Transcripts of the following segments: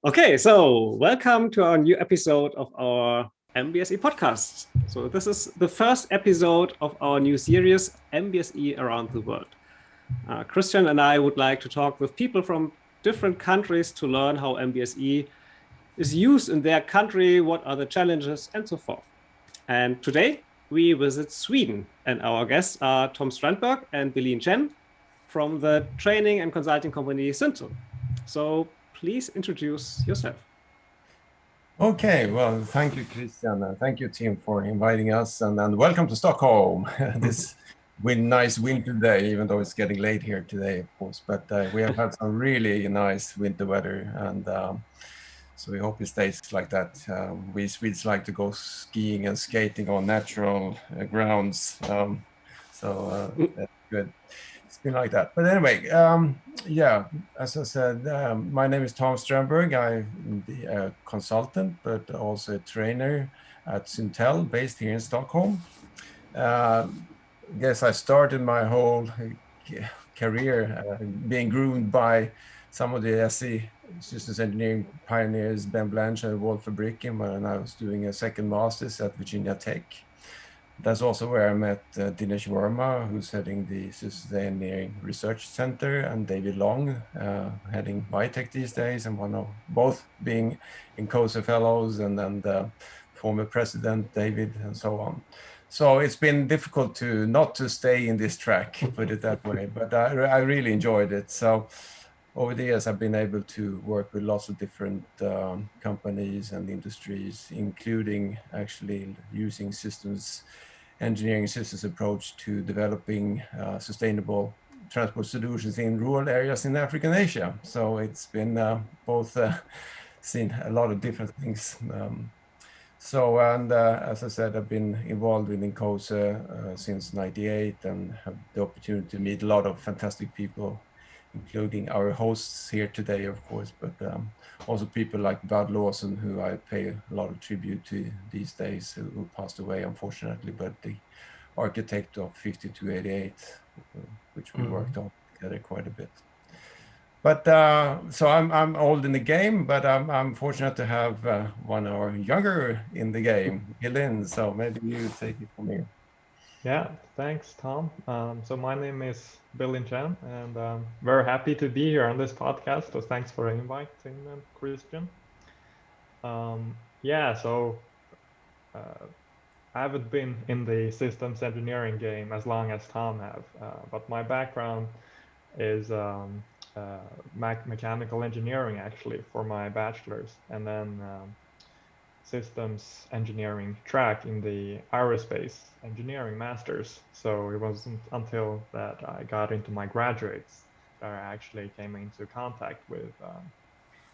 Okay, so welcome to our new episode of our Mbse podcast. So this is the first episode of our new series, Mbse Around the World. Christian and I would like to talk with people from different countries to learn how Mbse is used in their country, what are the challenges, and so forth. And today we visit Sweden, and our guests are Tom Strandberg and Bilin Chen from the training and consulting company Syntell. So please introduce yourself. Okay, well, thank you, Christian, and thank you, Tim, for inviting us, and welcome to Stockholm. This nice winter day, even though it's getting late here today, of course. But we have had some really nice winter weather, and so we hope it stays like that. We Swedes like to go skiing and skating on natural grounds, so that's good. It's been like that. But anyway, yeah, as I said, my name is Tom Strandberg. I'm the consultant, but also a trainer at Syntell, based here in Stockholm. Guess I started my whole career being groomed by some of the SE systems engineering pioneers, Ben Blanche and Wolfgang Bricken, when I was doing a second master's at Virginia Tech. That's also where I met Dinesh Verma, who's heading the Systems Engineering Research Center, and David Long, heading Biotech these days, and both being INCOSE fellows, and then the former president, David, and so on. So it's been difficult not to stay in this track, put it that way, but I really enjoyed it. So over the years, I've been able to work with lots of different companies and industries, including actually using engineering systems approach to developing sustainable transport solutions in rural areas in Africa and Asia. So it's been both seen a lot of different things. As I said, I've been involved with INCOSE since '98 and have the opportunity to meet a lot of fantastic people, including our hosts here today, of course, but also people like Bud Lawson, who I pay a lot of tribute to these days, who passed away, unfortunately, but the architect of 5288, which we worked on together quite a bit. But so I'm old in the game, but I'm fortunate to have one hour younger in the game, Bilin. So maybe you take it from here. Yeah, thanks, Tom. So my name is Bilin Chen, and I'm very happy to be here on this podcast. So thanks for inviting me, Christian. Yeah, so I haven't been in the systems engineering game as long as Tom have, but my background is mechanical engineering actually for my bachelor's, and then systems engineering track in the aerospace engineering masters. So it wasn't until that I got into my graduates that I actually came into contact with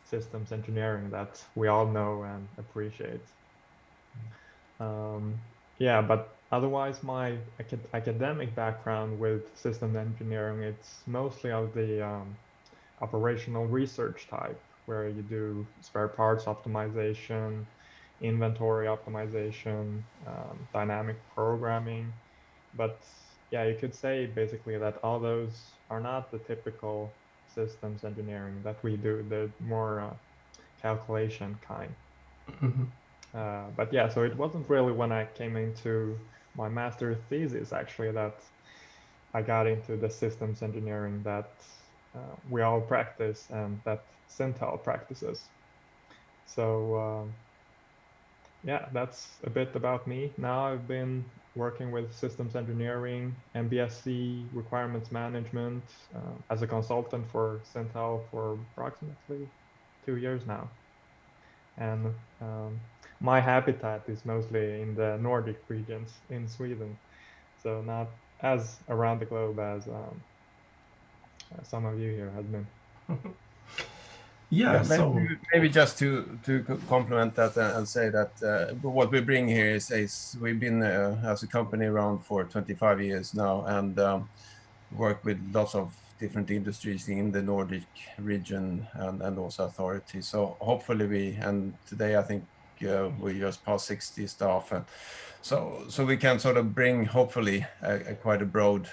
systems engineering that we all know and appreciate. Yeah, but otherwise my academic background with systems engineering, it's mostly of the operational research type, where you do spare parts optimization, inventory optimization, dynamic programming. But yeah, you could say basically that all those are not the typical systems engineering that we do, the more calculation kind. But yeah, so it wasn't really when I came into my master thesis actually that I got into the systems engineering that we all practice and that Syntell practices. So yeah, that's a bit about me. Now I've been working with systems engineering, MBSE, requirements management as a consultant for Syntell for approximately 2 years now. And my habitat is mostly in the Nordic regions in Sweden, so not as around the globe as some of you here have been. Yeah, maybe just to complement that and say that what we bring here is we've been as a company around for 25 years now, and work with lots of different industries in the Nordic region and also authorities. So hopefully and today I think we just passed 60 staff, and so we can sort of bring hopefully quite a broad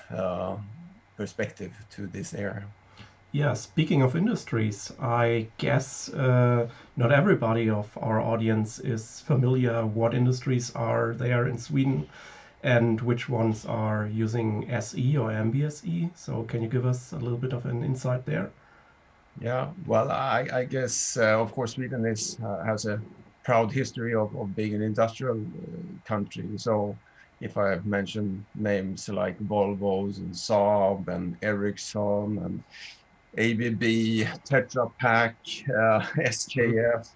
perspective to this area. Yeah, speaking of industries, I guess not everybody of our audience is familiar what industries are there in Sweden and which ones are using SE or MBSE. So can you give us a little bit of an insight there? Yeah, well, I guess, of course, Sweden has a proud history of being an industrial country. So if I mention names like Volvos and Saab and Ericsson and ABB, Tetra Pak, SKF,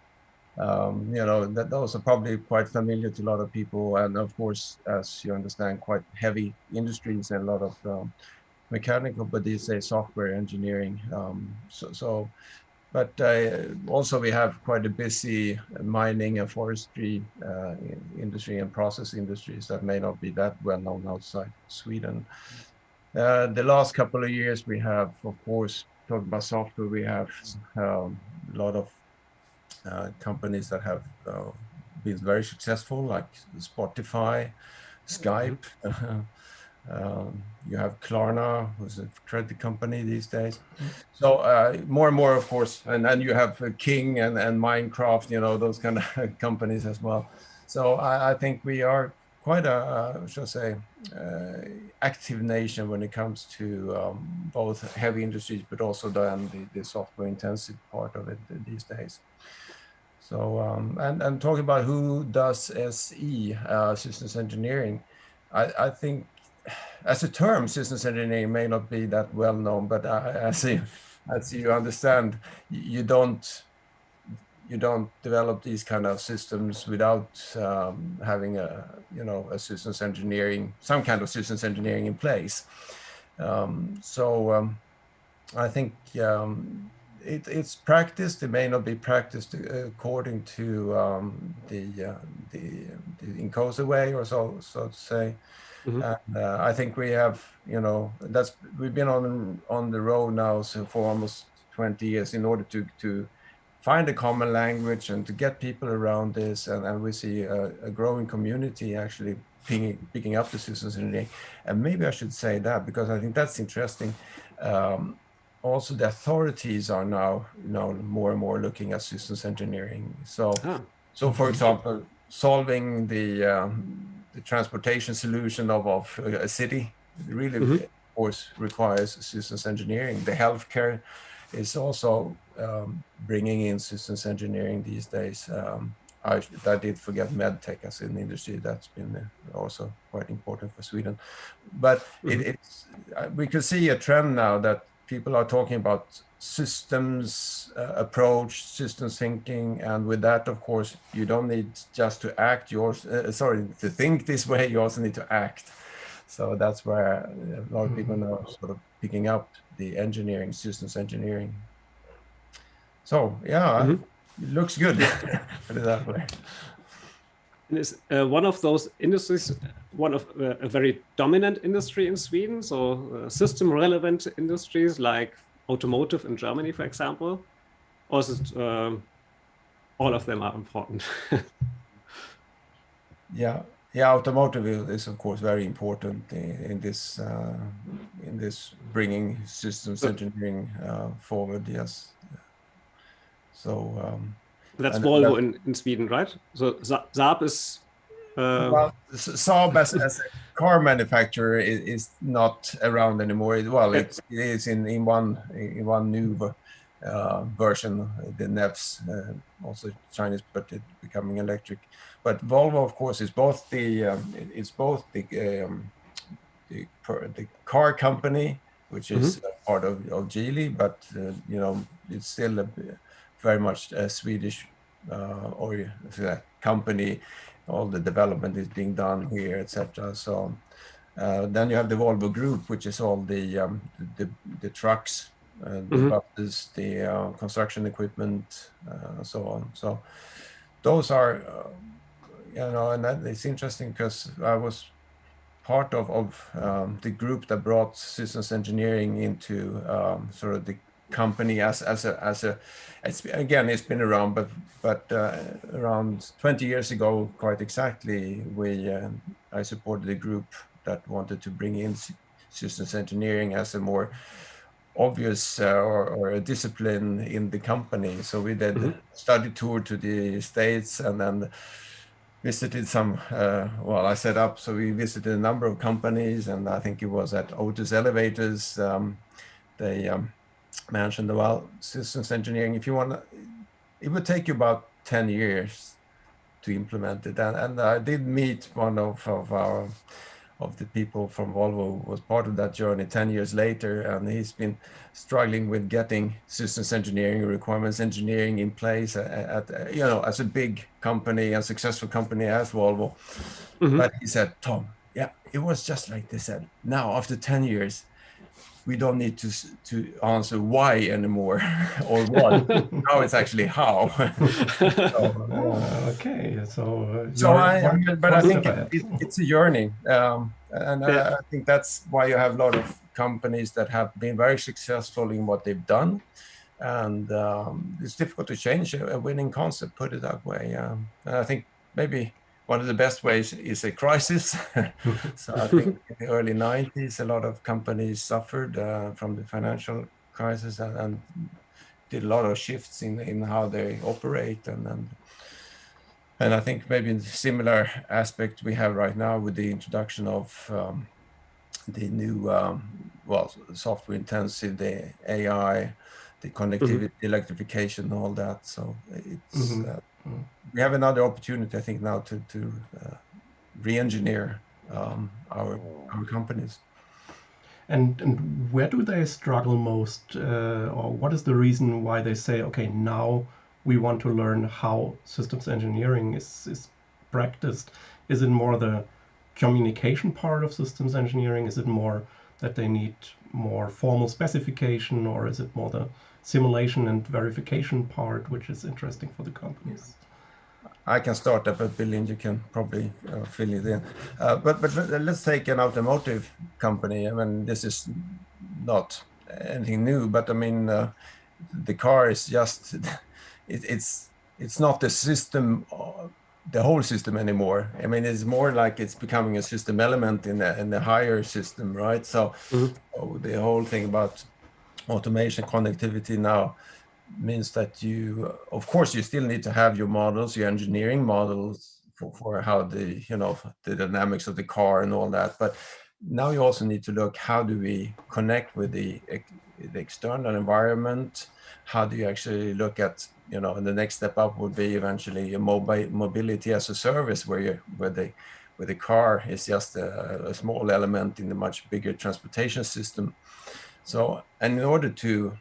those are probably quite familiar to a lot of people. And of course, as you understand, quite heavy industries and a lot of mechanical, but these say software engineering. But also we have quite a busy mining and forestry industry and process industries that may not be that well known outside Sweden. The last couple of years we have, of course, talking about software, we have a lot of companies that have been very successful, like Spotify, Skype. You have Klarna, who's a credit company these days. So more and more, of course, and then you have King and Minecraft, those kind of companies as well. So I think we are quite a, shall I say, active nation when it comes to both heavy industries, but also the software intensive part of it these days. So, and talking about who does SE, systems engineering, I think as a term, systems engineering may not be that well known, but as you understand, you don't develop these kind of systems without having a systems engineering, some kind of systems engineering in place. I think it's practiced. It may not be practiced according to the INCOSE way, or so to say. And I think we have, we've been on the road now for almost 20 years in order to find a common language and to get people around this, and we see a growing community actually picking up the systems engineering. And maybe I should say that because I think that's interesting. Also, the authorities are now more and more looking at systems engineering. So for example, solving the transportation solution of a city really, of course, requires systems engineering. The healthcare is also bringing in systems engineering these days. I did forget medtech as an industry that's been also quite important for Sweden. But we can see a trend now that people are talking about systems approach, systems thinking, and with that, of course, you don't need just to act. To think this way, you also need to act. So that's where a lot of people are now sort of picking up the engineering, systems engineering. So yeah, it looks good. Put it that way. And is one of those industries one of a very dominant industry in Sweden? So system relevant industries like automotive in Germany, for example, or is it all of them are important? Yeah, automotive is of course very important in this bringing systems engineering forward. Yes. So that's Volvo in Sweden, right? So Saab is well, Saab as a car manufacturer is not around anymore. Well, it is in one new version, the NEVs, also Chinese, but it's becoming electric. But Volvo, of course, is both the car company, which is part of Geely, but it's still very much a Swedish or company. All the development is being done here, etc. So then you have the Volvo Group, which is all the trucks, the buses, the construction equipment, and so on. So those are, and that it's interesting because I was part of the group that brought systems engineering into sort of the company as a it's been around, but around 20 years ago, quite exactly, I supported a group that wanted to bring in systems engineering as a more obvious or a discipline in the company. So we did a study tour to the States and then visited some, well, I set up, so we visited a number of companies, and I think it was at Otis Elevators. They mentioned, well, systems engineering, if you want to, it would take you about 10 years to implement it. And I did meet one of the people from Volvo who was part of that journey 10 years later, and he's been struggling with getting systems engineering, requirements engineering in place at you know, as a big company, a successful company as Volvo. But he said, Tom, yeah, it was just like they said. Now, after 10 years, we don't need to answer why anymore or what. Now it's actually how. Okay, so but I think ahead. it's a journey, and I think that's why you have a lot of companies that have been very successful in what they've done, and it's difficult to change a winning concept, put it that way. And I think maybe one of the best ways is a crisis. So I think in the early 90s, a lot of companies suffered from the financial crisis and did a lot of shifts in how they operate. And I think maybe in similar aspect we have right now with the introduction of the new, well, software intensive, the AI, the connectivity, electrification, all that. So it's we have another opportunity, I think, now to re-engineer our companies. And where do they struggle most, or what is the reason why they say, okay, now we want to learn how systems engineering is practiced? Is it more the communication part of systems engineering? Is it more that they need more formal specification, or is it more the simulation and verification part, which is interesting for the companies? I can start up, but Billy, you can probably fill it in. But let's take an automotive company. I mean, this is not anything new, but I mean, the car is just it's not the system, the whole system anymore. I mean, it's more like it's becoming a system element in the higher system, right? So the whole thing about automation, connectivity now means that you, of course, you still need to have your models, your engineering models for how the, you know, the dynamics of the car and all that. But now you also need to look, how do we connect with the external environment? How do you actually look at, you know, and the next step up would be eventually a mobility as a service, where the car is just a small element in a much bigger transportation system. So, and in order to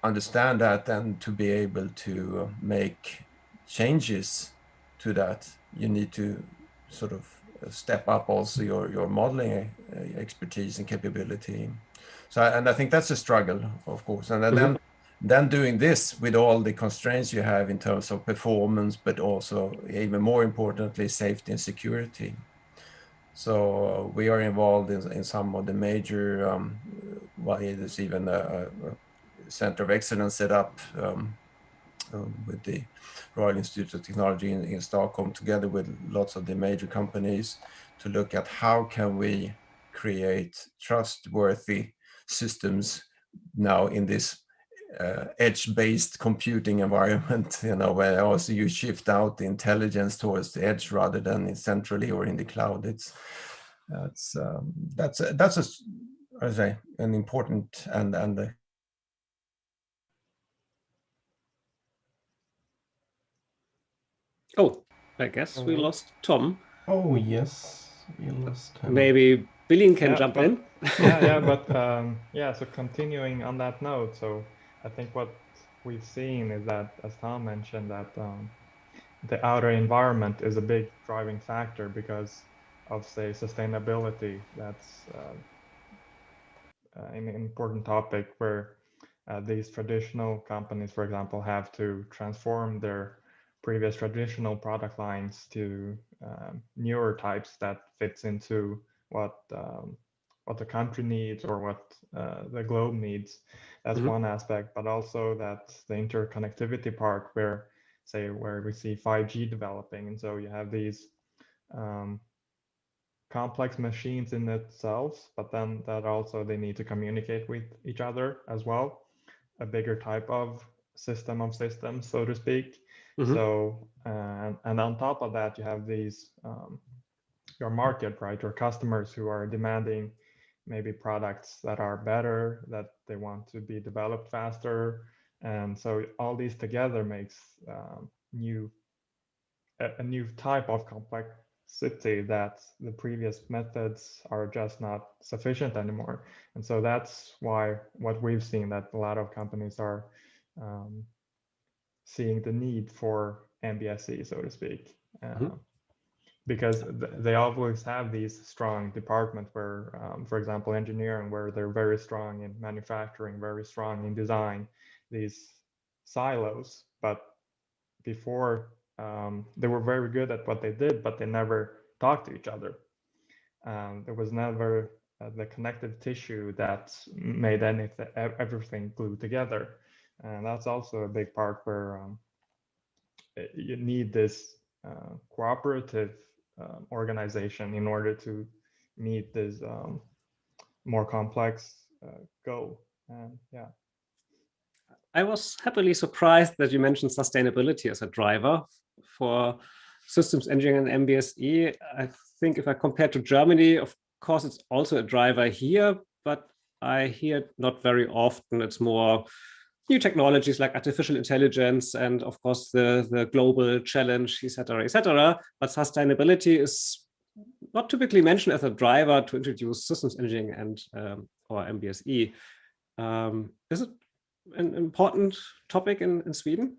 understand that and to be able to make changes to that, you need to sort of step up also your modeling expertise and capability. So, and I think that's a struggle, of course. And then doing this with all the constraints you have in terms of performance, but also even more importantly, safety and security. So we are involved in some of the major, well, there's even a Center of Excellence set up with the Royal Institute of Technology in Stockholm, together with lots of the major companies, to look at how can we create trustworthy systems now in this edge-based computing environment, you know, where also you shift out the intelligence towards the edge rather than centrally or in the cloud. That's I say, an important and Oh, I guess we lost Tom. Oh yes, we lost him. Maybe Billy can jump in. So continuing on that note, so I think what we've seen is that, as Tom mentioned, that the outer environment is a big driving factor because of, say, sustainability. That's an important topic where these traditional companies, for example, have to transform their previous traditional product lines to newer types that fits into what the country needs or what the globe needs. That's one aspect, but also that the interconnectivity part where we see 5G developing, and so you have these complex machines in itself, but then that also they need to communicate with each other as well. A bigger type of system of systems, so to speak. So, and on top of that, you have these, your market, right? Your customers who are demanding maybe products that are better, that they want to be developed faster. And so all these together makes a new type of complexity that the previous methods are just not sufficient anymore. And so that's why what we've seen, that a lot of companies are seeing the need for MBSE, so to speak, because they always have these strong departments where, for example, engineering, where they're very strong in manufacturing, very strong in design, these silos. But before, they were very good at what they did, but they never talked to each other. There was never the connective tissue that made everything glue together. And that's also a big part where you need this cooperative organization in order to meet this more complex goal. And yeah. I was happily surprised that you mentioned sustainability as a driver for systems engineering and MBSE. I think if I compare to Germany, of course, it's also a driver here, but I hear it not very often. It's more new technologies like artificial intelligence and, of course, the global challenge, et cetera. But sustainability is not typically mentioned as a driver to introduce systems engineering and or MBSE. Is it an important topic in Sweden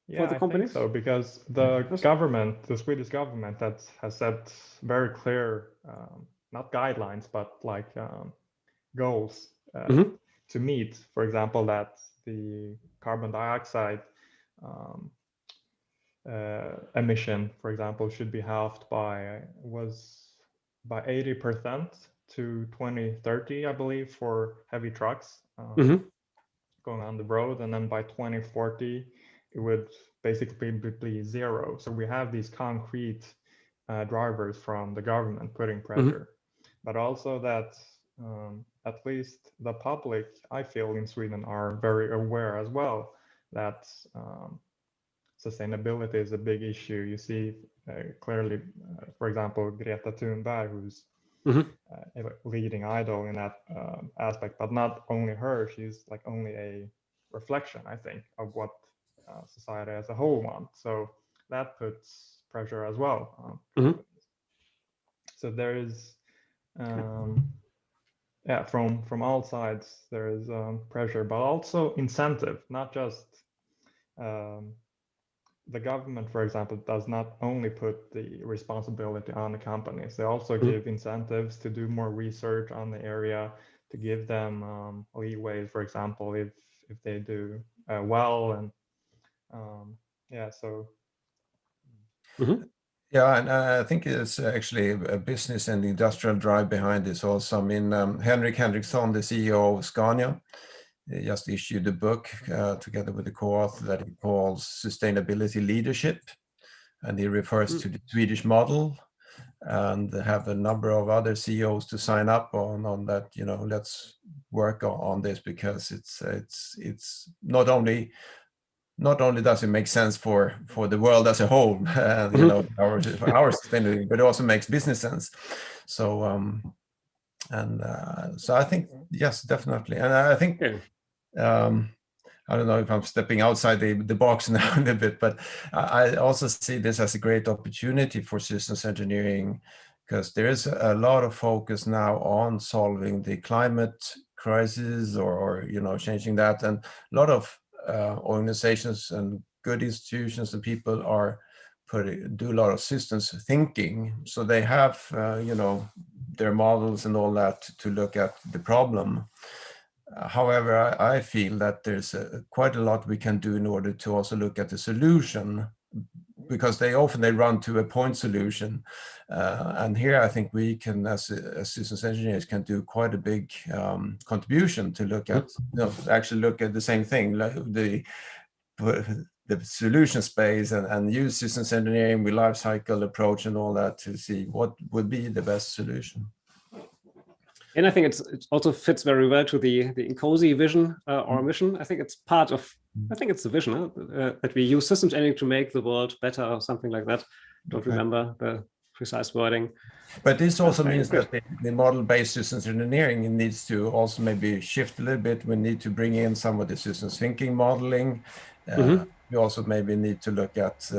for the companies? I think so, because the government, the Swedish government, that has set very clear, not guidelines, but like goals to meet. For example, that the carbon dioxide emission, for example, should be halved by 80% to 2030, I believe, for heavy trucks going on the road, and then by 2040 it would basically be zero. So we have these concrete drivers from the government putting pressure, but also that at least the public, I feel, in Sweden are very aware as well that sustainability is a big issue. You see clearly, for example, Greta Thunberg, who's a leading idol in that aspect, but not only her, she's like only a reflection, I think, of what society as a whole wants. So that puts pressure as well on so there is from all sides there is pressure, but also incentive. Not just the government, for example, does not only put the responsibility on the companies. They also give incentives to do more research on the area, to give them leeway, for example, if they do well. And Yeah, and I think it's actually a business and industrial drive behind this also. I mean, Henrik Henriksson, the CEO of Scania, just issued a book together with the co-author that he calls Sustainability Leadership, and he refers to the Swedish model, and have a number of other CEOs to sign up on that. You know, let's work on this, because it's not only does it make sense for the world as a whole, you know, our sustainability, but it also makes business sense. So so I think yes, definitely, and I think I don't know if I'm stepping outside the box now a little bit, but I also see this as a great opportunity for systems engineering, because there is a lot of focus now on solving the climate crisis, or you know, changing that, and a lot of organizations and good institutions and people are do a lot of systems thinking, so they have you know, their models and all that to look at the problem. However, I feel that there's quite a lot we can do in order to also look at the solution, because they often run to a point solution, and here I think we can, as systems engineers, can do quite a big contribution to look at, you know, actually look at the same thing, like the solution space and use systems engineering with life cycle approach and all that to see what would be the best solution. And I think it also fits very well to the INCOSE vision or mission. I think it's part of, I think it's the vision that we use systems engineering to make the world better or something like that. Don't remember the precise wording. But this also means that the model-based systems engineering needs to also maybe shift a little bit. We need to bring in some of the systems thinking modeling. We also maybe need to look at,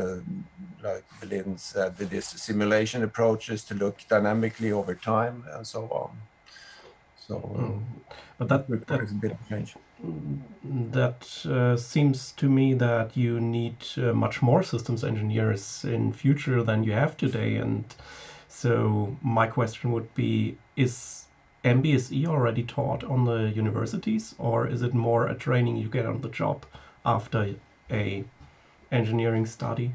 like Lynn said, these simulation approaches to look dynamically over time and so on. So, but that requires a bit of change. That seems to me that you need much more systems engineers in future than you have today. And so my question would be, is MBSE already taught on the universities, or is it more a training you get on the job after a engineering study?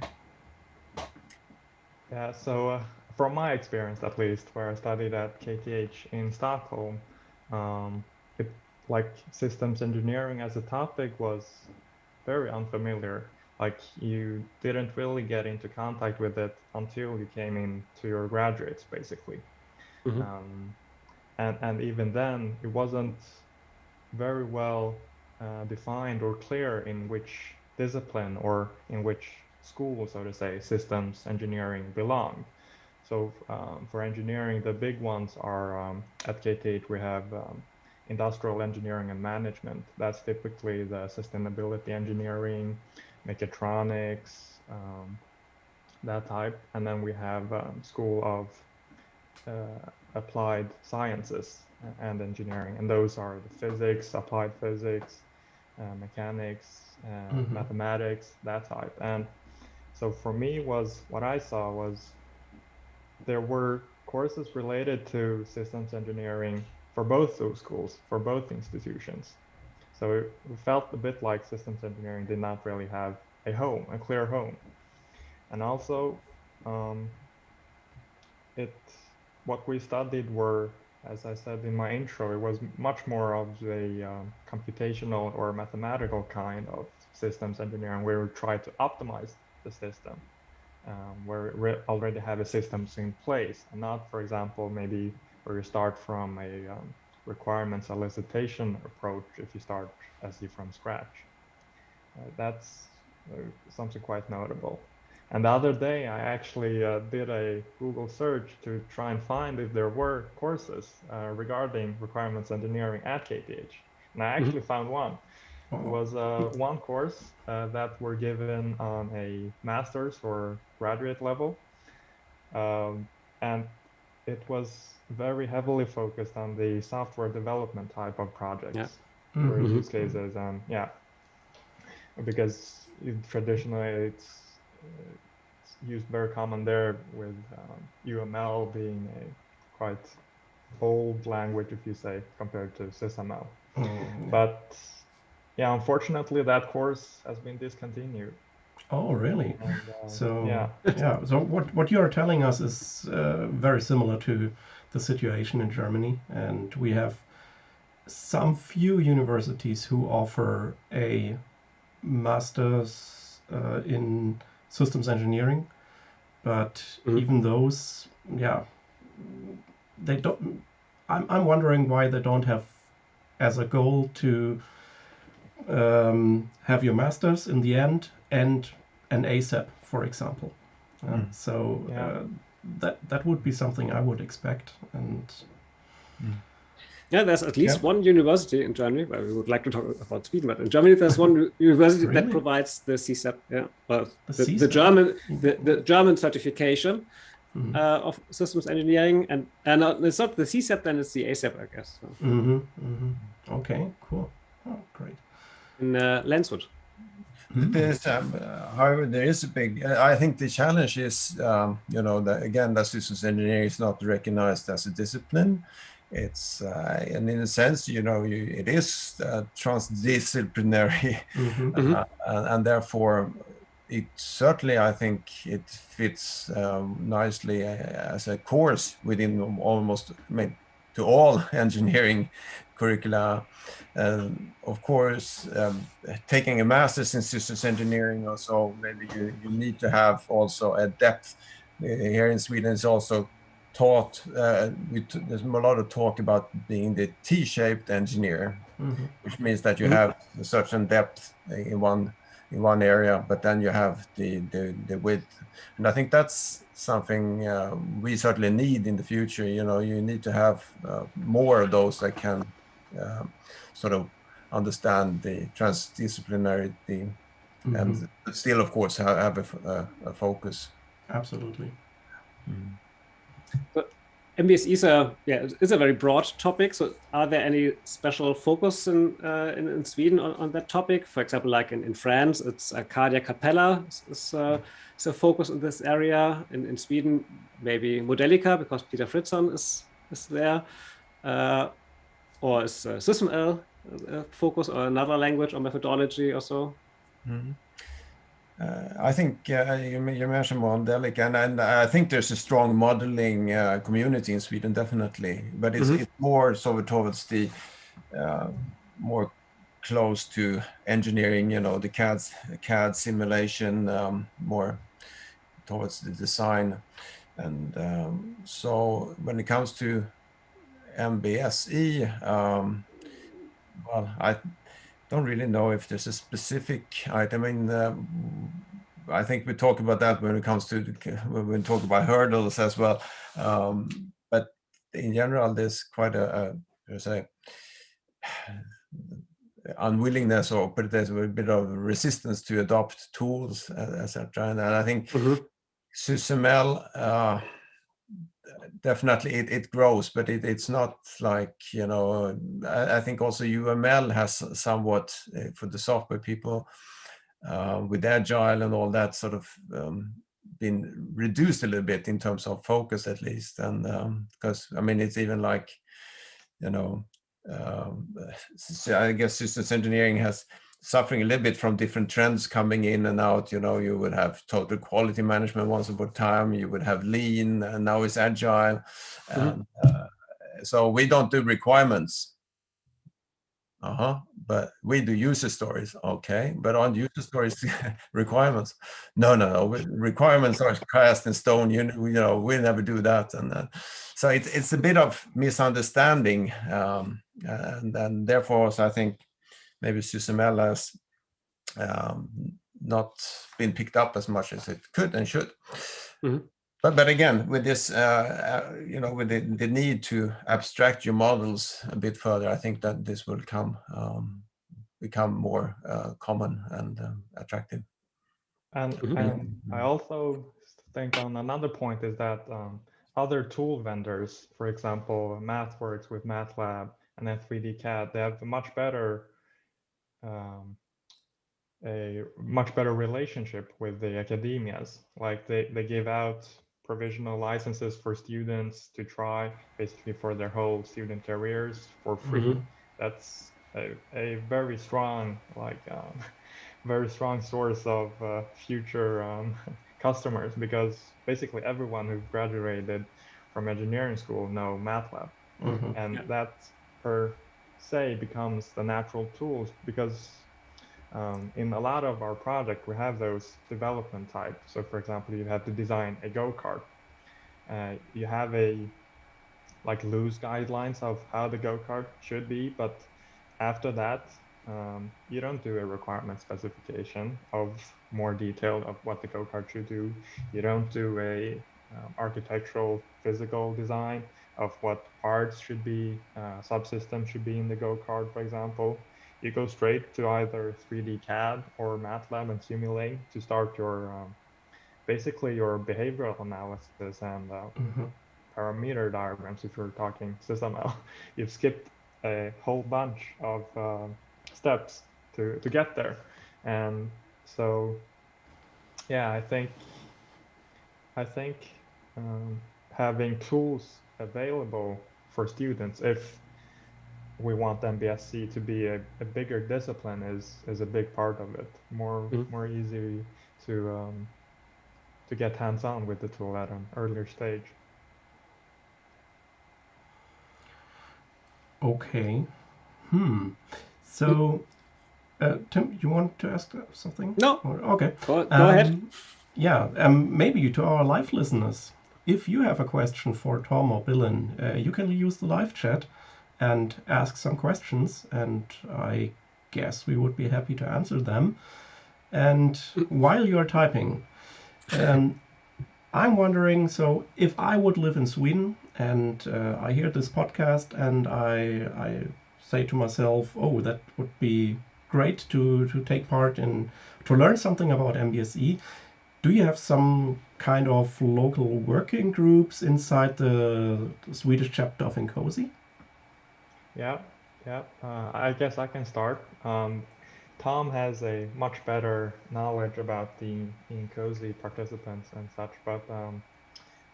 Yeah, so from my experience, at least, where I studied at KTH in Stockholm, like systems engineering as a topic was very unfamiliar. Like you didn't really get into contact with it until you came into your graduates, basically. And even then, it wasn't very well defined or clear in which discipline or in which school, so to say, systems engineering belonged. So for engineering, the big ones are at KTH, we have industrial engineering and management. That's typically the sustainability engineering, mechatronics, that type. And then we have School of Applied Sciences and Engineering. And those are the physics, applied physics, mechanics, mathematics, that type. And so for me, what I saw was there were courses related to systems engineering for both those schools, for both institutions. So it felt a bit like systems engineering did not really have a home, a clear home. And also, what we studied were, as I said in my intro, it was much more of a computational or mathematical kind of systems engineering, where we try to optimize the system, where we already have a systems in place, and not, for example, maybe where you start from a requirement solicitation approach if you start SE from scratch. That's something quite notable. And the other day, I actually did a Google search to try and find if there were courses regarding requirements engineering at KTH. And I actually found one. It was one course that were given on a master's or graduate level. And it was very heavily focused on the software development type of projects, or use cases, and because traditionally it's used very common there, with UML being a quite old language, if you say, compared to SysML. But yeah, unfortunately, that course has been discontinued. Oh, really? And, so So what you are telling us is very similar to the situation in Germany, and we have some few universities who offer a master's in systems engineering, but even those, they don't. I'm wondering why they don't have as a goal to have your master's in the end and an ASAP, for example. So that would be something I would expect. And yeah, there's at least one university in Germany, where we would like to talk about Sweden, but in Germany there's one university that provides the CSAP, the German certification of systems engineering, and it's not the CSAP, then it's the ASAP, I guess. So. Okay, cool. Oh, great. In Landshut. However, there is a big. I think the challenge is, that again, that systems engineering is not recognized as a discipline. It's and in a sense, it is transdisciplinary, and therefore, it certainly, I think, it fits nicely as a course within almost, to all engineering curricula. Of course, taking a master's in systems engineering also, maybe you need to have also a depth. Here in Sweden is also taught, there's a lot of talk about being the T-shaped engineer, which means that you have a certain depth in one area, but then you have the width. And I think that's something we certainly need in the future. You need to have more of those that can sort of understand the transdisciplinarity and still, of course, have a focus. Absolutely. But MBSE is a very broad topic. So, are there any special focus in Sweden on that topic? For example, like in France, it's cardiac capella is a focus in this area. In Sweden, maybe Modelica because Peter Fritzson is there, or is SysML focus or another language or methodology or so? I think you mentioned Modelica, and I think there's a strong modeling community in Sweden, definitely. But it's more so towards the more close to engineering, the CAD simulation, more towards the design. And so when it comes to MBSE, well, I don't really know if there's a specific item. I mean, I think we talk about that when it comes to when we talk about hurdles as well. But in general, there's quite there's a unwillingness, or put it as a bit of resistance to adopt tools, etc. And I think SysML definitely it grows, but it's not like, I think also UML has somewhat for the software people with Agile and all that sort of been reduced a little bit in terms of focus, at least. And because I mean, it's even like, I guess systems engineering has suffering a little bit from different trends coming in and out. You would have total quality management once upon a time, you would have lean, and now it's agile. And so we don't do requirements. But we do user stories. Okay, but on user stories, requirements? No. Requirements are cast in stone. We never do that. And so it's a bit of misunderstanding, and therefore, also, I think maybe SysML has not been picked up as much as it could and should. But again, with this, with the need to abstract your models a bit further, I think that this will become more common and attractive. And I also think on another point is that other tool vendors, for example, MathWorks with MATLAB and then 3D CAD, they have a much better relationship with the academias. Like they give out provisional licenses for students to try basically for their whole student careers for free. That's a very strong, very strong source of future customers, because basically everyone who graduated from engineering school know MATLAB. And that per se becomes the natural tools, because in a lot of our project, we have those development types. So for example, you have to design a go-kart. You have loose guidelines of how the go-kart should be, but after that, you don't do a requirement specification of more detail of what the go-kart should do. You don't do a architectural physical design of what parts should be, subsystems should be in the go-kart, for example. You go straight to either 3D CAD or MATLAB and simulate to start your basically your behavioral analysis and parameter diagrams. If you're talking SysML, you've skipped a whole bunch of steps to get there. And so, yeah, I think having tools available for students, if we want MBSE to be a bigger discipline, is a big part of it. More easy to get hands-on with the tool at an earlier stage. Okay. So, Tim, you want to ask something? No. Okay. Go ahead. Yeah, maybe to our live listeners, if you have a question for Tom or Billin, you can use the live chat and ask some questions, and I guess we would be happy to answer them. And while you're typing, I'm wondering, so if I would live in Sweden and I hear this podcast and I say to myself, oh, that would be great to take part in, to learn something about MBSE, do you have some kind of local working groups inside the Swedish chapter of INCOSE? Yeah, yeah. I guess I can start. Tom has a much better knowledge about the INCOSE participants and such, but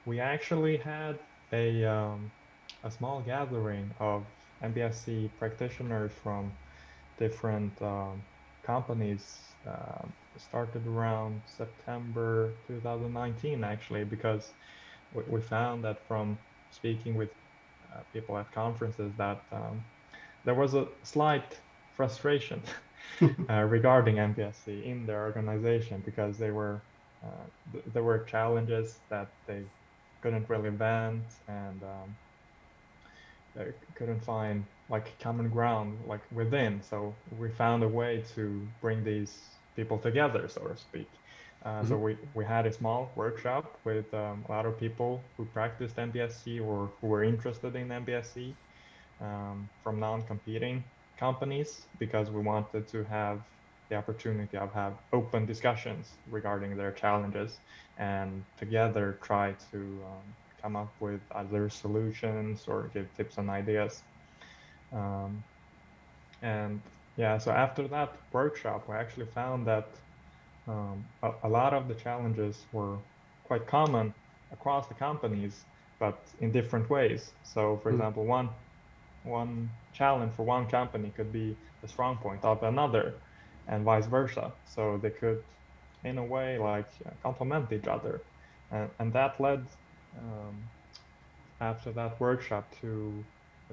we actually had a small gathering of MBSE practitioners from different companies. Started around September 2019, actually, because we found that from speaking with people at conferences that there was a slight frustration regarding MBSE in their organization, because there were challenges that they couldn't really vent, and they couldn't find like common ground like within. So we found a way to bring these people together, so to speak. So we had a small workshop with a lot of people who practiced MBSE or who were interested in MBSE from non-competing companies, because we wanted to have the opportunity of have open discussions regarding their challenges, and together try to come up with other solutions or give tips and ideas. And yeah, so after that workshop, we actually found that a lot of the challenges were quite common across the companies, but in different ways. So for example, one challenge for one company could be the strong point of another, and vice versa. So they could, in a way, like complement each other, and that led after that workshop to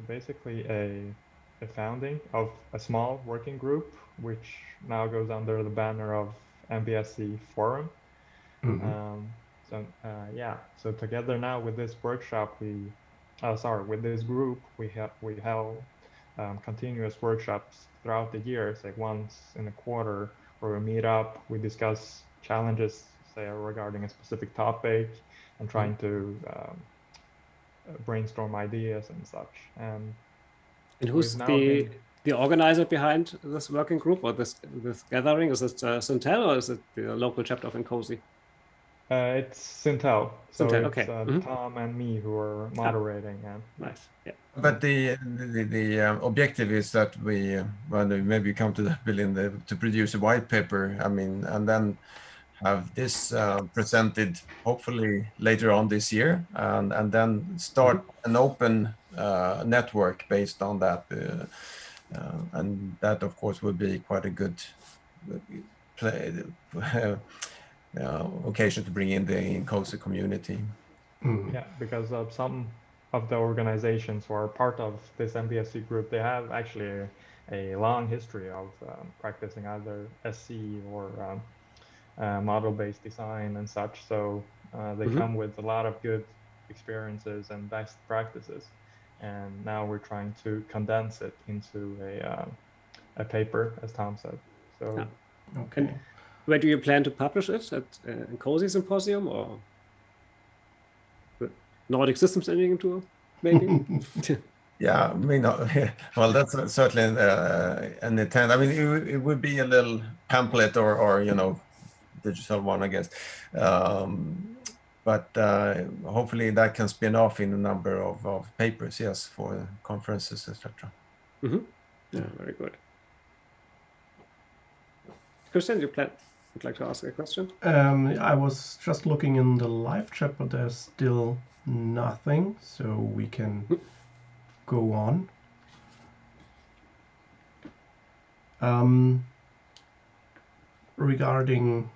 basically a founding of a small working group, which now goes under the banner of MBSE Forum. So together now with this workshop, with this group, we held continuous workshops throughout the year, say once in a quarter, where we meet up, we discuss challenges, say regarding a specific topic, and trying to brainstorm ideas and such. And who's the organizer behind this working group or this gathering? Is it Syntell, or is it the local chapter of INCOSE? It's Syntell. So Syntell, it's okay. Tom and me who are moderating. Nice. Yeah. But the objective is that we, well, maybe come to that, Bill, to produce a white paper. I mean, and then have this presented hopefully later on this year, and then start an open network based on that. And that, of course, would be quite a good occasion to bring in the INCOSE community. Yeah, because some of the organizations who are part of this MBSE group, they have actually a long history of practicing either SC or model-based design and such. So they come with a lot of good experiences and best practices. And now we're trying to condense it into a paper, as Tom said. So, okay. And where do you plan to publish it? At INCOSE Symposium or the Nordic Systems Engineering Tour, maybe? Yeah, I mean, well, that's certainly an intent. I mean, it would be a little pamphlet or digital one, I guess. But hopefully that can spin off in a number of papers, yes, for conferences, etc. Yeah, very good. Christian, would like to ask a question? I was just looking in the live chat, but there's still nothing, so we can go on. Regarding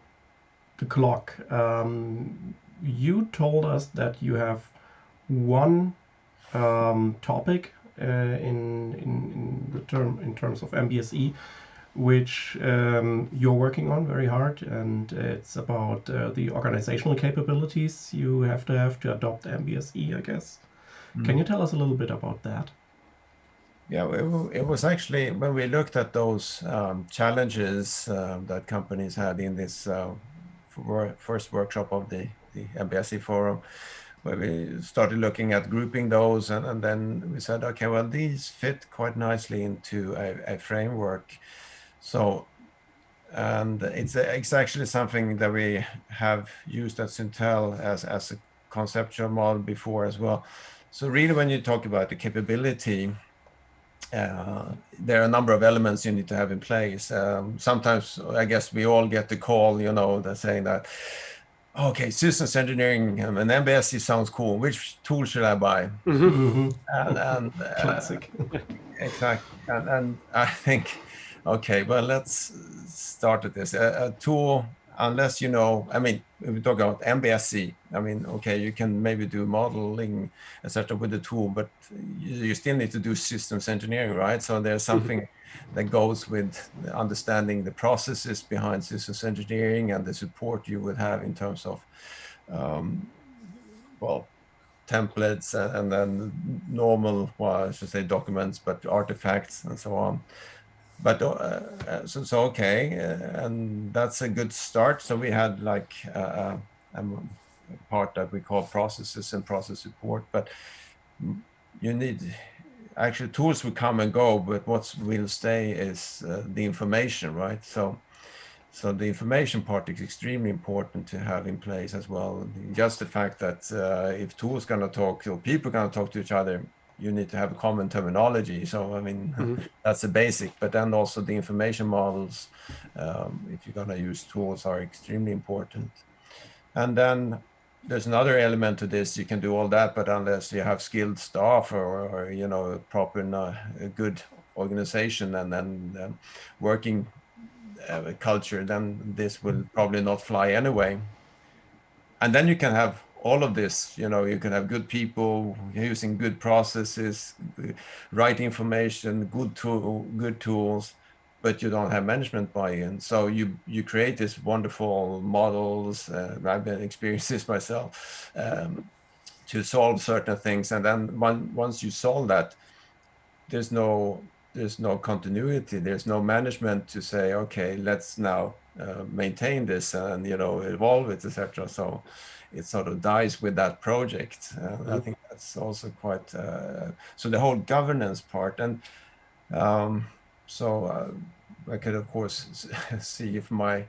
the clock, you told us that you have one topic in the term in terms of MBSE, which you're working on very hard, and it's about the organizational capabilities you have to adopt MBSE, I guess. Can you tell us a little bit about that? Yeah, it was actually when we looked at those challenges that companies had in this first workshop of the MBSE forum, where we started looking at grouping those, and then we said, okay, well, these fit quite nicely into a framework. So, and it's actually something that we have used at Syntell as a conceptual model before as well. So really, when you talk about the capability, there are a number of elements you need to have in place. Sometimes I guess we all get the call, they're saying that, okay, systems engineering and MBSE sounds cool. Which tool should I buy? And Classic. Exactly. And I think, okay, well, let's start with this. A tool, unless I mean, if we talk about MBSE, I mean, okay, you can maybe do modeling, etc. with the tool, but you still need to do systems engineering, right? So there's something that goes with understanding the processes behind systems engineering and the support you would have in terms of, well, templates and then normal, well, I should say documents, but artifacts and so on. But so okay, and that's a good start. So we had like a part that we call processes and process support, but you need actually tools will come and go, but what will stay is the information, right? So the information part is extremely important to have in place as well. Just the fact that if tools going to talk or people going to talk to each other, you need to have a common terminology. So, I mean, that's the basic, but then also the information models, if you're going to use tools, are extremely important. And then there's another element to this. You can do all that, but unless you have skilled staff or proper, a good organization and then working culture, then this will probably not fly anyway. And then you can have all of this, you can have good people using good processes, right information, good tools, but you don't have management buy-in. So you create these wonderful models. I've been experienced this myself, to solve certain things. And then once you solve that, there's no continuity, there's no management to say, okay, let's now maintain this and evolve it, etc. So it sort of dies with that project. I think that's also quite so the whole governance part. And so I could of course see if my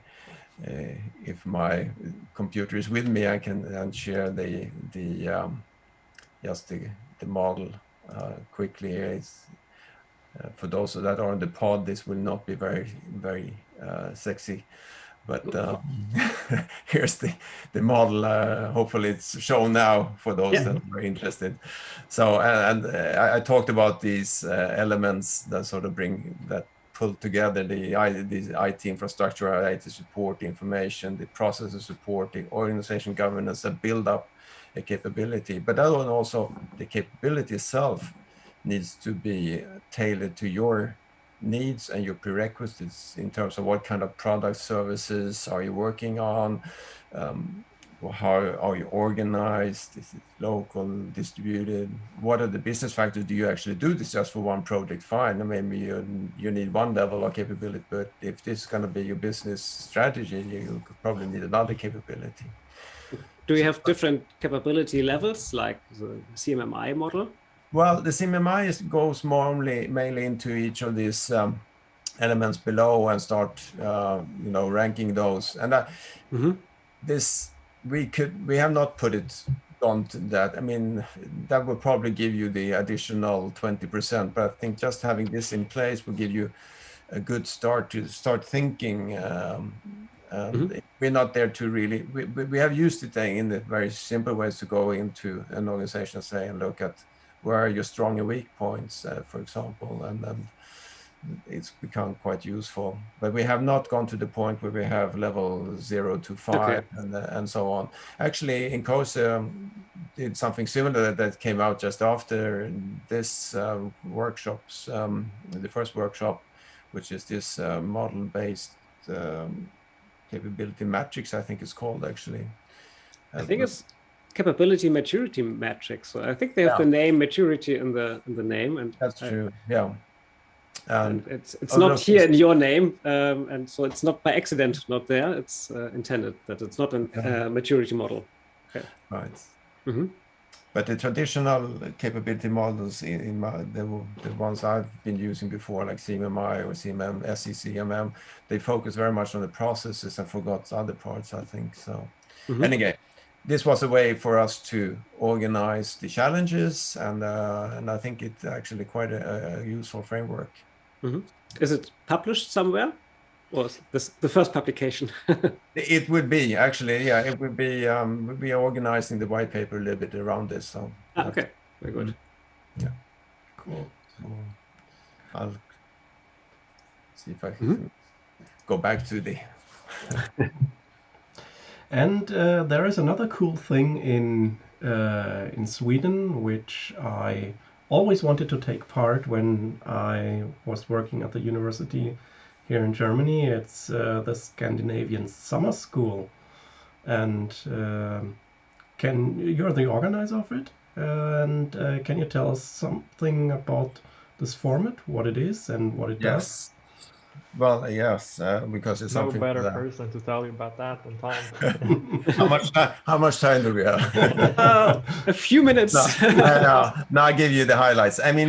computer is with me, I can share the just the model quickly. It's for those that are on the pod, this will not be very, very sexy, but here's the model. Hopefully it's shown now for those that are interested. So, and I talked about these elements that sort of pull together the IT infrastructure, IT support, the information, the processes support, the organization governance that build up a capability. But that one also, the capability itself needs to be tailored to your needs and your prerequisites in terms of what kind of product services are you working on, how are you organized, is it local, distributed, what are the business factors, do you actually do this just for one project? Fine, and maybe you need one level of capability, but if this is going to be your business strategy, you could probably need another capability. Do you have different capability levels like the Cmmi model? Well, the Cmmi goes mainly into each of these elements below and start, ranking those. And this we have not put it on to that. I mean, that will probably give you the additional 20%. But I think just having this in place will give you a good start to start thinking. We're not there to really. We have used it in the very simple ways to go into an organization, say, and look at where are your strong and weak points, for example, and then it's become quite useful. But we have not gone to the point where we have level 0 to 5 and so on. Actually, INCOSE did something similar that came out just after this workshops, the first workshop, which is this model-based capability matrix, I think it's called actually. I think it's capability maturity matrix. So I think they have the name maturity in the name, and that's true. Yeah. And it's not here in your name, and so it's not by accident not there. It's intended that it's not a maturity model. Okay. Right. Mm-hmm. But the traditional capability models, the ones I've been using before, like Cmmi or SECMM, they focus very much on the processes and forgot other parts, I think. So, and again, this was a way for us to organize the challenges, and I think it's actually quite a useful framework. Is it published somewhere, or is this the first publication? It would be actually, yeah, it would be. We'd be organizing the white paper a little bit around this. So okay, very good. Yeah, cool. So I'll see if I can go back to the. And there is another cool thing in Sweden, which I always wanted to take part when I was working at the university here in Germany. It's the Scandinavian summer school, and you're the organizer of it, and can you tell us something about this format, what it is and what it does? Well, yes, because it's something. No better person to tell you about that than Tom. How much time do we have? A few minutes. No, I give you the highlights. I mean,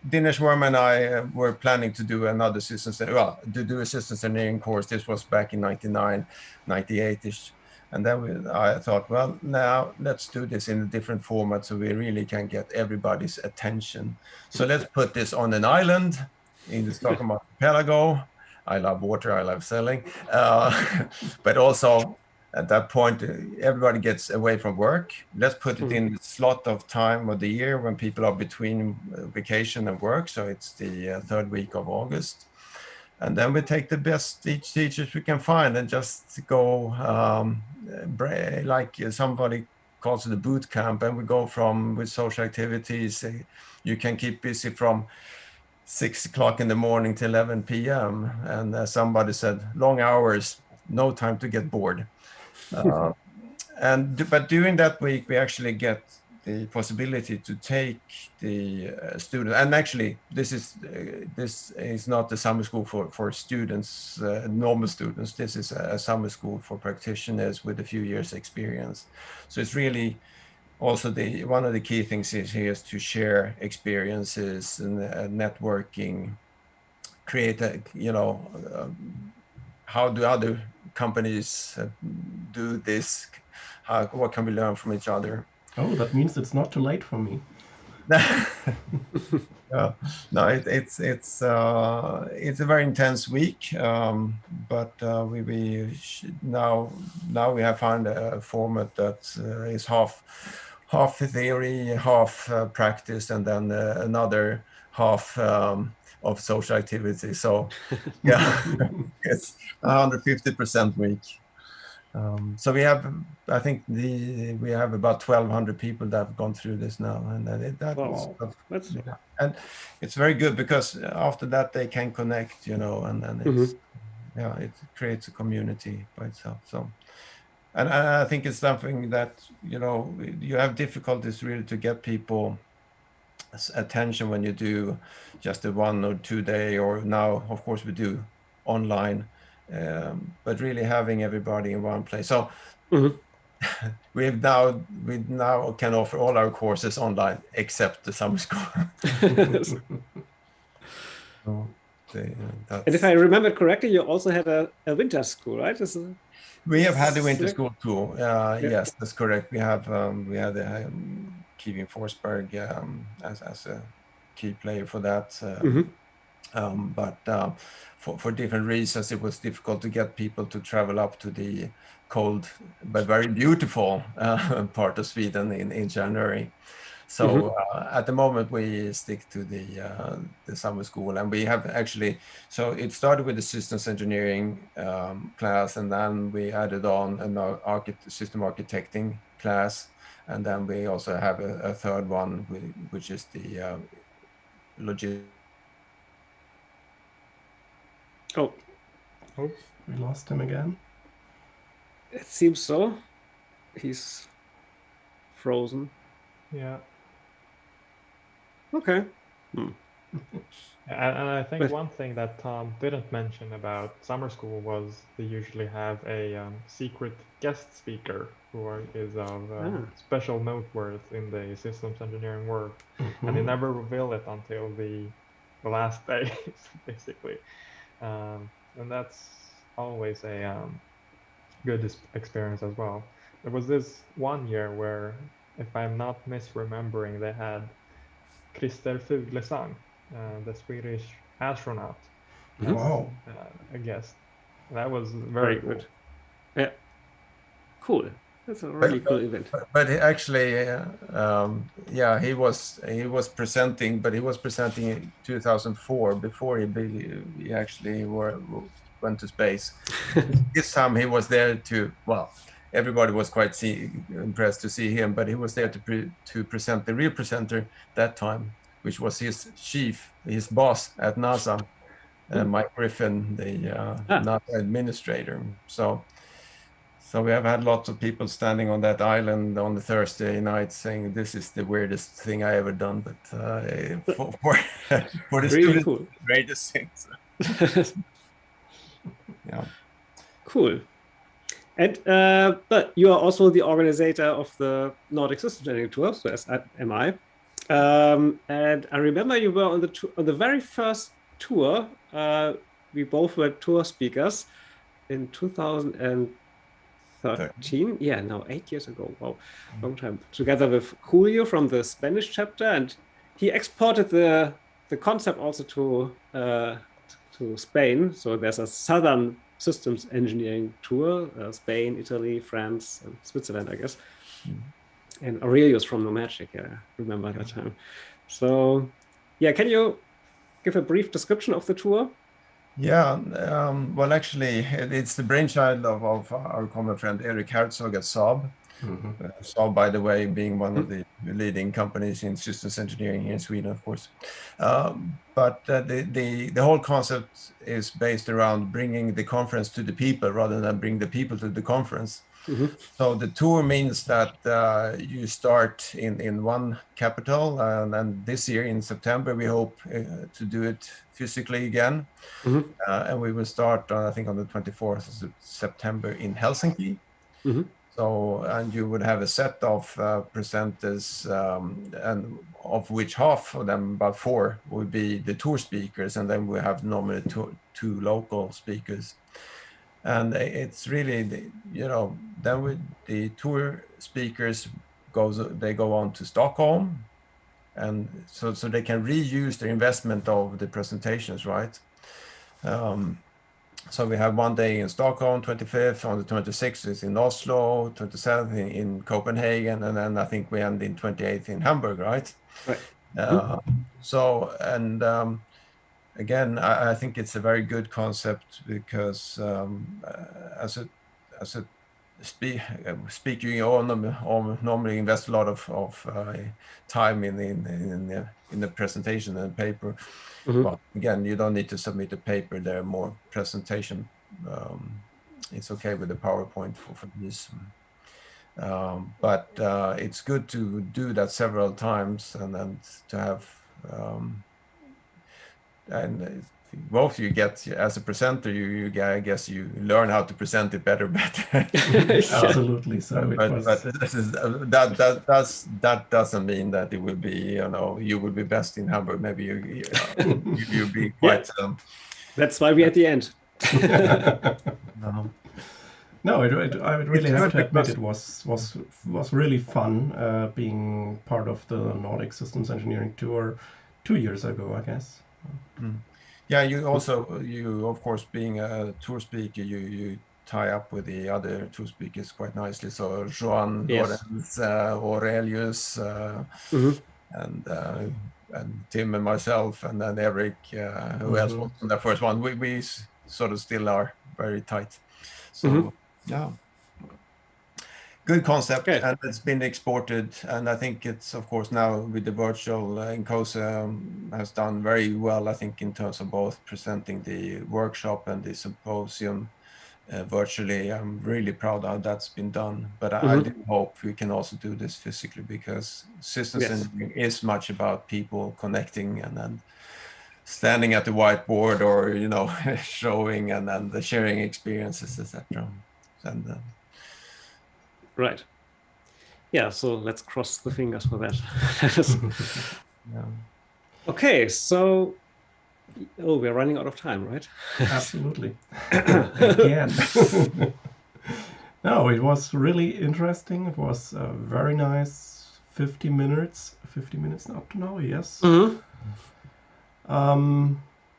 Dinesh Verma and I were planning to do another systems engineering course. This was back in 99, 98-ish. And then I thought, well, now let's do this in a different format so we really can get everybody's attention. So let's put this on an island in the Stockholm archipelago. I love water, I love sailing. But also at that point, everybody gets away from work. Let's put it in the slot of time of the year when people are between vacation and work. So it's the third week of August. And then we take the best teachers we can find and just go, like somebody calls it a boot camp, and we go with social activities. You can keep busy from 6 o'clock in the morning to 11 p.m. And somebody said, long hours, no time to get bored. But during that week, we actually get the possibility to take the student. And actually, this is not the summer school for students, normal students. This is a summer school for practitioners with a few years experience. So it's really also one of the key things here is to share experiences and networking, create how do other companies do this? What can we learn from each other? Oh, that means it's not too late for me. No, it's a very intense week, but now we have found a format that is half theory, half practice, and then another half of social activity. So yeah, it's 150% week. So we have, I think we have about 1,200 people that have gone through this now, and and it's very good because after that they can connect, and it's it creates a community by itself. So, and I think it's something that you have difficulties really to get people attention when you do just a 1 or 2 day, or now of course we do online. But really having everybody in one place. So we now can offer all our courses online except the summer school. And if I remember correctly, you also had a winter school, right? We have had a winter school too. Yes, that's correct. We had Kevin Forsberg as a key player for that. But for different reasons, it was difficult to get people to travel up to the cold but very beautiful part of Sweden in January. So at the moment we stick to the summer school, and we have actually, so it started with the systems engineering class, and then we added on an system architecting class, and then we also have a third one, which is the logistics. Oh, Oops. We lost him again. it seems so. He's frozen. Yeah. Okay. And I think But- one thing that Tom didn't mention about summer school was they usually have a secret guest speaker who is of special note worth in the systems engineering world, and they never reveal it until the last day, basically. And that's always a good experience as well. There was this one year where, if I'm not misremembering, they had Christer Fuglesang, the Swedish astronaut, as Wow. a guest. That was Very very cool. good. Yeah. Cool. That's a really cool event. But actually, yeah, he was presenting, but he was presenting in 2004 before he actually went to space. This time he was there to, well, everybody was quite impressed to see him, but he was there to present the real presenter that time, which was his boss at NASA, Mike Griffin, the NASA administrator. So we have had lots of people standing on that island on the Thursday night saying, "This is the weirdest thing I ever done," but for the Really students, cool. the greatest thing. So, yeah. Cool. And but you are also the organizer of the Nordic Systems Engineering Tour, so as am I. And I remember you were on the very first tour. We both were tour speakers in 2013. Yeah, no, 8 years ago. Wow, long time. Together with Julio from the Spanish chapter, and he exported the concept also to Spain. So there's a Southern Systems Engineering Tour, Spain, Italy, France, and Switzerland, I guess. And Aurelius from Nomagic, I remember that time. So, yeah, can you give a brief description of the tour? Yeah, well, actually, it's the brainchild of our common friend Eric Herzog at Saab. Saab, by the way, being one of the leading companies in systems engineering here in Sweden, of course. But the whole concept is based around bringing the conference to the people rather than bring the people to the conference. So the tour means that you start in one capital, and this year in September we hope to do it physically again, and we will start I think on the 24th of September in Helsinki. So, and you would have a set of presenters, and of which half of them, about 4, would be the tour speakers, and then we have normally two local speakers. And it's really, then the tour speakers go on to Stockholm, and so they can reuse the investment of the presentations, right? So we have one day in Stockholm, 25th, on the 26th is in Oslo, 27th in Copenhagen, and then I think we end in 28th in Hamburg, right? Right. So, and again, I think it's a very good concept because as a speaker, you normally invest a lot of time in the presentation and paper. Well, again, you don't need to submit a paper. There are more presentation. It's okay with the PowerPoint for this. But it's good to do that several times and then to have and both you get as a presenter, I guess you learn how to present it better. Absolutely. So but this is that doesn't mean that it will be you will be best in Hamburg. Maybe you'll be quite. That's why we're at the end. No, I would really have to admit it was really fun being part of the Nordic Systems Engineering Tour 2 years ago, I guess. Yeah, you of course being a tour speaker, you tie up with the other two speakers quite nicely. So Joan, Yes. Lorenz, Aurelius, and Tim and myself, and then Eric, who else was on the first one. We sort of still are very tight. So yeah, good concept, Good. and it's been exported. And I think it's, of course, now with the virtual INCOSE has done very well, I think, in terms of both presenting the workshop and the symposium virtually. I'm really proud how that's been done, but I do hope we can also do this physically, because systems engineering is much about people connecting and then standing at the whiteboard, or showing and then the sharing experiences, etc. And Right. Yeah, so let's cross the fingers for that. yeah. Okay, so we're running out of time, right? Absolutely. Again. No, it was really interesting. It was very nice. 50 minutes. 50 minutes up to now, yes.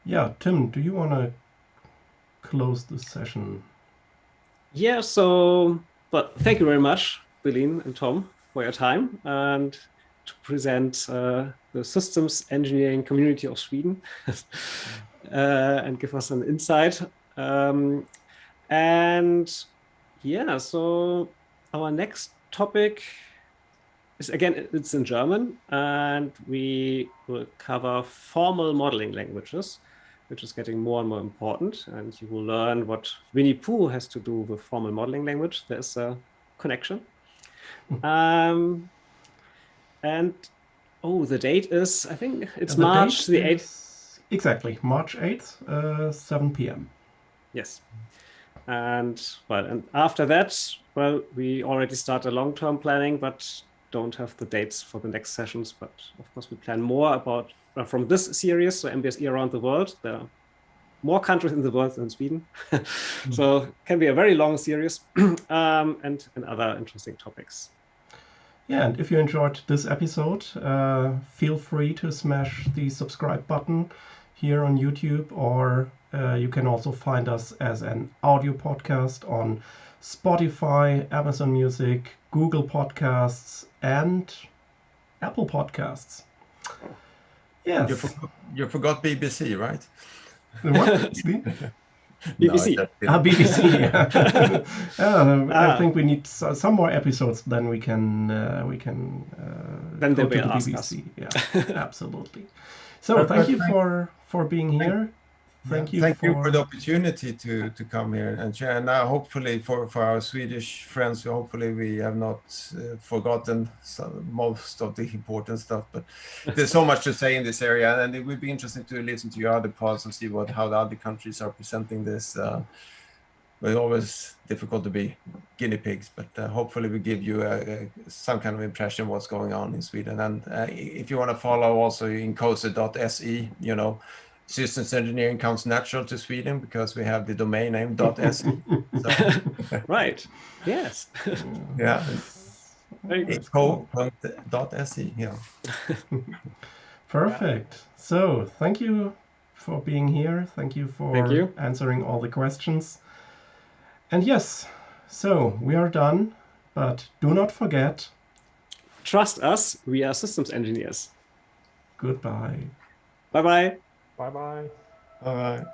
Yeah, Tim, do you want to close the session? Yeah, but thank you very much, Billeen and Tom, for your time and to present the systems engineering community of Sweden and give us an insight. And yeah, so our next topic is, again, it's in German, and we will cover formal modeling languages, which is getting more and more important. And you will learn what Winnie Pooh has to do with formal modeling language. There's a connection. And the date is, I think it's March the 8th. Exactly, March 8th, 7 p.m. Yes. And after that, we already start a long-term planning, but don't have the dates for the next sessions. But of course, we plan more about from this series, so MBSE around the world. There are more countries in the world than Sweden, so it can be a very long series, and other interesting topics. Yeah, and if you enjoyed this episode, feel free to smash the subscribe button here on YouTube, or you can also find us as an audio podcast on Spotify, Amazon Music, Google Podcasts, and Apple Podcasts. Yes. You forgot BBC, right? What? BBC. BBC. I think we need some more episodes. Then we can. Then they go to will the ask BBC. us. Yeah, absolutely. So thank you for being here. Thank you for the opportunity to come here and share. And now, hopefully, for our Swedish friends, hopefully we have not forgotten most of the important stuff. But there's so much to say in this area, and it would be interesting to listen to your other pods and see how the other countries are presenting this. But it's always difficult to be guinea pigs, but hopefully we give you some kind of impression of what's going on in Sweden. And if you want to follow also INCOSE.se, Systems engineering comes natural to Sweden because we have the domain name .se. So. Right. Yes. Yeah. Very good. INCO.se. Yeah. Perfect. So thank you for being here. Thank you for answering all the questions. And yes, so we are done, but do not forget. Trust us, we are systems engineers. Goodbye. Bye-bye. Bye-bye. Bye-bye.